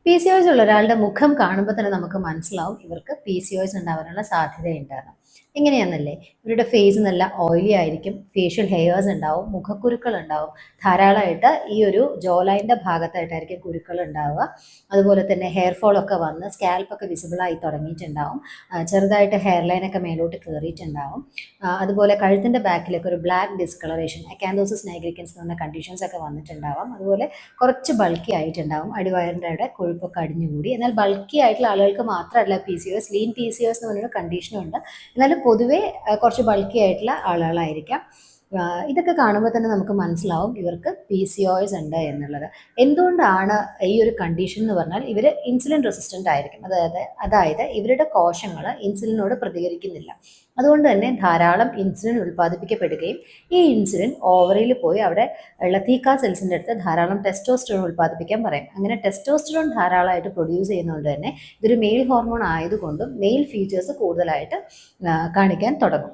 PCOS ഉള്ള ഒരാളുടെ മുഖം കാണുമ്പോൾ തന്നെ നമുക്ക് മനസ്സിലാവും ഇവർക്ക് PCOS ഉണ്ടാവാനുള്ള സാധ്യതയുണ്ടെന്ന്. എങ്ങനെയാണെന്നല്ലേ, ഇവരുടെ ഫേസ് നല്ല ഓയിലി ആയിരിക്കും, ഫേഷ്യൽ ഹെയർസ് ഉണ്ടാവും, മുഖക്കുരുക്കൾ ഉണ്ടാവും, ധാരാളമായിട്ട് ഈ ഒരു ജോലൈൻ്റെ ഭാഗത്തായിട്ടായിരിക്കും കുരുക്കൾ ഉണ്ടാവുക. അതുപോലെ തന്നെ ഹെയർ ഫോൾ ഒക്കെ വന്ന് സ്കാൽപ്പൊക്കെ വിസിബിളായി തുടങ്ങിയിട്ടുണ്ടാവും, ചെറുതായിട്ട് ഹെയർ ലൈനൊക്കെ മേലോട്ട് കയറിയിട്ടുണ്ടാവും. അതുപോലെ കഴുത്തിൻ്റെ ബാക്കിലൊക്കെ ഒരു ബ്ലാക്ക് ഡിസ്കളറേഷൻ, അക്കാന്തോസിസ് നൈഗ്രിക്കൻസ് എന്ന് പറഞ്ഞ കണ്ടീഷൻസ് ഒക്കെ വന്നിട്ടുണ്ടാവും. അതുപോലെ കുറച്ച് ബൾക്കി ആയിട്ടുണ്ടാവും, അടിവയറിൻ്റെ അവിടെ കൊഴുപ്പൊക്കെ അടിഞ്ഞുകൂടി. എന്നാൽ ബൾക്കി ആയിട്ടുള്ള ആളുകൾക്ക് മാത്രമല്ല PCOS, ലീൻ PCOS എന്ന് പറഞ്ഞൊരു കണ്ടീഷനുണ്ട്. എന്നാലും പൊതുവേ കുറച്ച് ബൾക്കി ആയിട്ടുള്ള ആളുകളായിരിക്കാം. ഇതൊക്കെ കാണുമ്പോൾ തന്നെ നമുക്ക് മനസ്സിലാവും ഇവർക്ക് PCOS ഉണ്ട് എന്നുള്ളത്. എന്തുകൊണ്ടാണ് ഈ ഒരു കണ്ടീഷൻ എന്ന് പറഞ്ഞാൽ, ഇവർ ഇൻസുലിൻ റെസിസ്റ്റൻ്റ് ആയിരിക്കും. അതായത് ഇവരുടെ കോശങ്ങൾ ഇൻസുലിനോട് പ്രതികരിക്കുന്നില്ല. അതുകൊണ്ട് തന്നെ ധാരാളം ഇൻസുലിൻ ഉൽപ്പാദിപ്പിക്കപ്പെടുകയും ഈ ഇൻസുലിൻ ഓവറിയിൽ പോയി അവിടെ ഉള്ള തീക്ക സെൽസിൻ്റെ അടുത്ത് ധാരാളം ടെസ്റ്റോസ്റ്ററോൺ ഉൽപ്പാദിപ്പിക്കാൻ പറയും. അങ്ങനെ ടെസ്റ്റോസ്റ്ററോൺ ധാരാളമായിട്ട് പ്രൊഡ്യൂസ് ചെയ്യുന്നതുകൊണ്ട് തന്നെ ഇതൊരു മെയിൽ ഹോർമോൺ ആയതുകൊണ്ടും മെയിൽ ഫീച്ചേഴ്സ് കൂടുതലായിട്ട് കാണിക്കാൻ തുടങ്ങും.